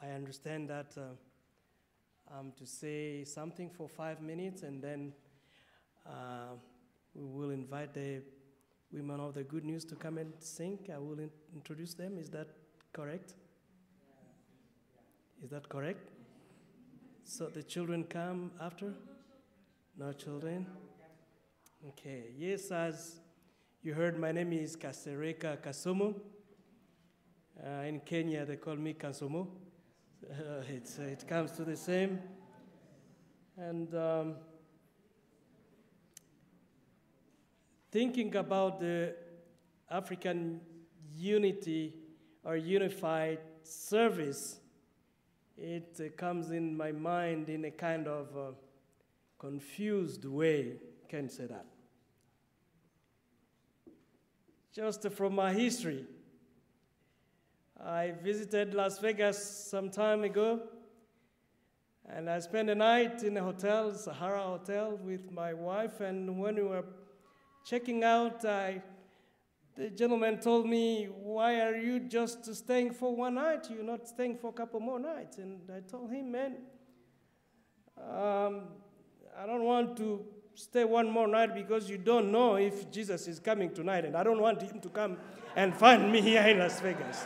I understand that I'm to say something for 5 minutes, and then we will invite the women of the good news to come and sing. I will introduce them. Is that correct? Is that correct? So the children come after? No children? Okay. Yes, as you heard, my name is Kasereka Kasomo. In Kenya, they call me Kasomo. It comes to the same. And thinking about the African unity or unified service, it comes in my mind in a kind of confused way. Can't say that. Just from my history, I visited Las Vegas some time ago, and I spent a night in a hotel, Sahara Hotel, with my wife, and when we were checking out, the gentleman told me, "Why are you just staying for one night? You're not staying for a couple more nights?" And I told him, "Man, I don't want to stay one more night because you don't know if Jesus is coming tonight, and I don't want him to come and find me here in Las Vegas."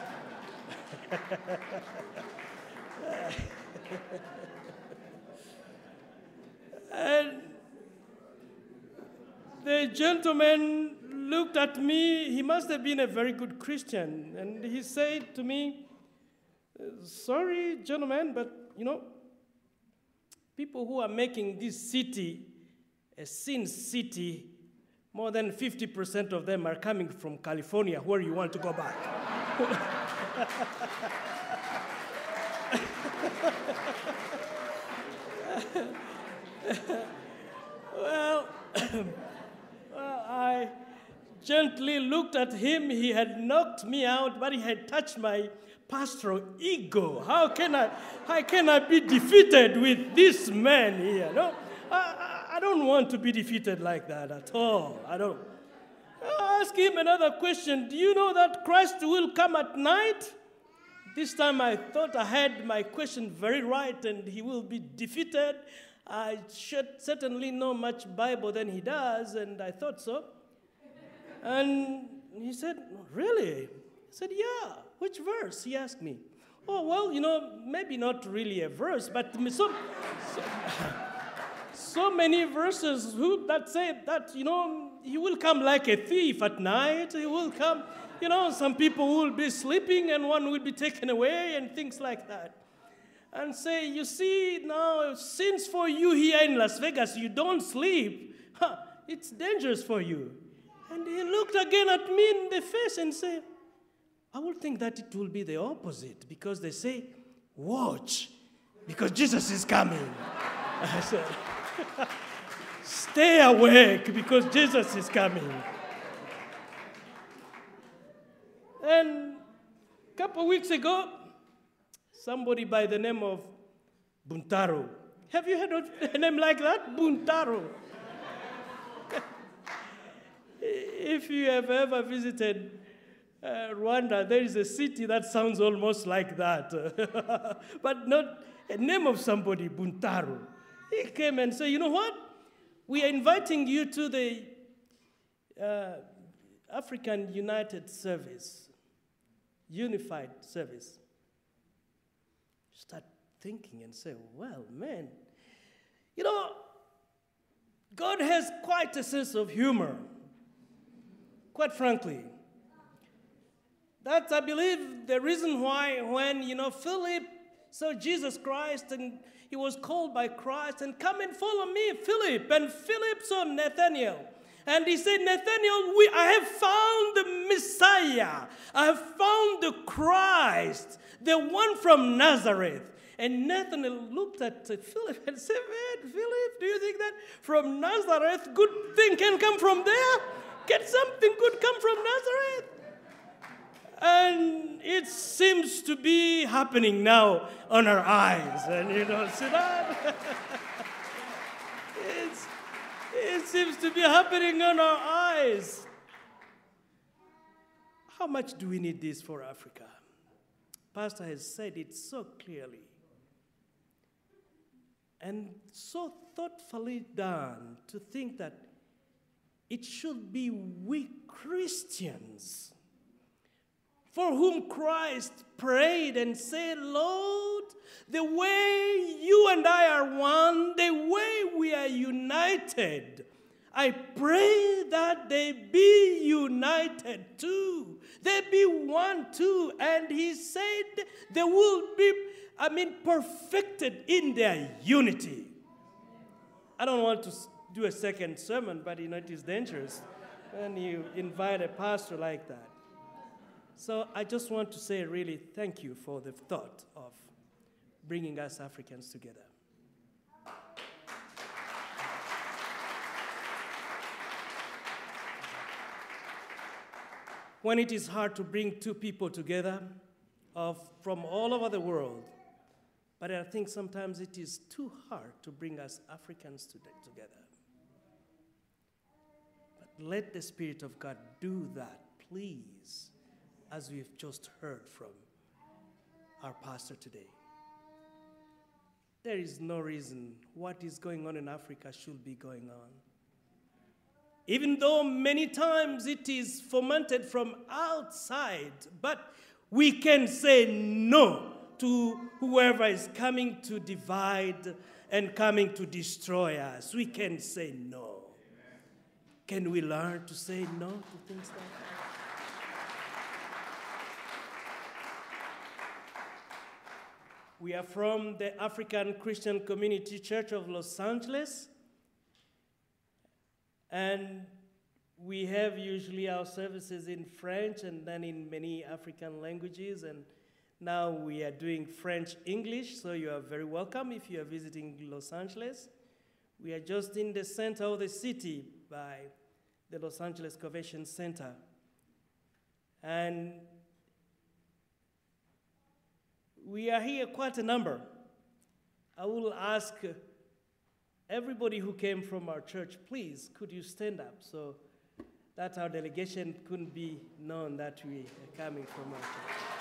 And the gentleman looked at me. He must have been a very good Christian, and he said to me, "Sorry, gentlemen, but people who are making this city a sin city, more than 50% of them are coming from California, where you want to go back." Well, I gently looked at him. He had knocked me out, but he had touched my pastoral ego. How can I be defeated with this man here? No, I don't want to be defeated like that at all. I don't. I asked him another question. "Do you know that Christ will come at night?" This time I thought I had my question very right, and he will be defeated. I should certainly know much Bible than he does, and I thought so. And he said, "Really?" I said, "Yeah." "Which verse?" he asked me. "Oh, well, maybe not really a verse, but so many verses that say that, he will come like a thief at night. He will come, some people will be sleeping and one will be taken away and things like that. And say, "You see, now, since for you here in Las Vegas, you don't sleep, it's dangerous for you." And he looked again at me in the face and said, "I would think that it will be the opposite, because they say, 'Watch, because Jesus is coming.'" I said, "Stay awake, because Jesus is coming." And a couple weeks ago, somebody by the name of Buntaro. Have you heard of a name like that? Buntaro. If you have ever visited Rwanda, there is a city that sounds almost like that, but not a name of somebody, Buntaro. He came and said, "You know what? We are inviting you to the African United Service, Unified Service." Start thinking and say, "Well, man, God has quite a sense of humor, quite frankly. That's, I believe, the reason why when, Philip saw Jesus Christ and he was called by Christ and come and follow me, Philip. And Philip saw Nathanael. And he said, "Nathanael, I have found the Messiah. I have found the Christ, the one from Nazareth." And Nathanael looked at Philip and said, "Man, Philip, do you think that from Nazareth good thing can come from there? Can something good come from Nazareth?" And it seems to be happening now on our eyes. And see that? It seems to be happening on our eyes. How much do we need this for Africa? Pastor has said it so clearly and so thoughtfully done to think that it should be we Christians for whom Christ prayed and said, Lord, the way you and I are one, the way we are united, I pray that they be united too. They be one too. And he said they will be, perfected in their unity. I don't want to do a second sermon, but it is dangerous when you invite a pastor like that. So I just want to say really thank you for the thought of bringing us Africans together. When it is hard to bring two people together from all over the world, but I think sometimes it is too hard to bring us Africans together. But let the Spirit of God do that, please, as we've just heard from our pastor today. There is no reason what is going on in Africa should be going on. Even though many times it is fomented from outside, but we can say no to whoever is coming to divide and coming to destroy us. We can say no. Can we learn to say no to things like that? We are from the African Christian Community Church of Los Angeles. And we have usually our services in French and then in many African languages. And now we are doing French-English, so you are very welcome if you are visiting Los Angeles. We are just in the center of the city by the Los Angeles Convention Center. And we are here quite a number. I will ask everybody who came from our church, please, could you stand up so that our delegation couldn't be known that we are coming from our church.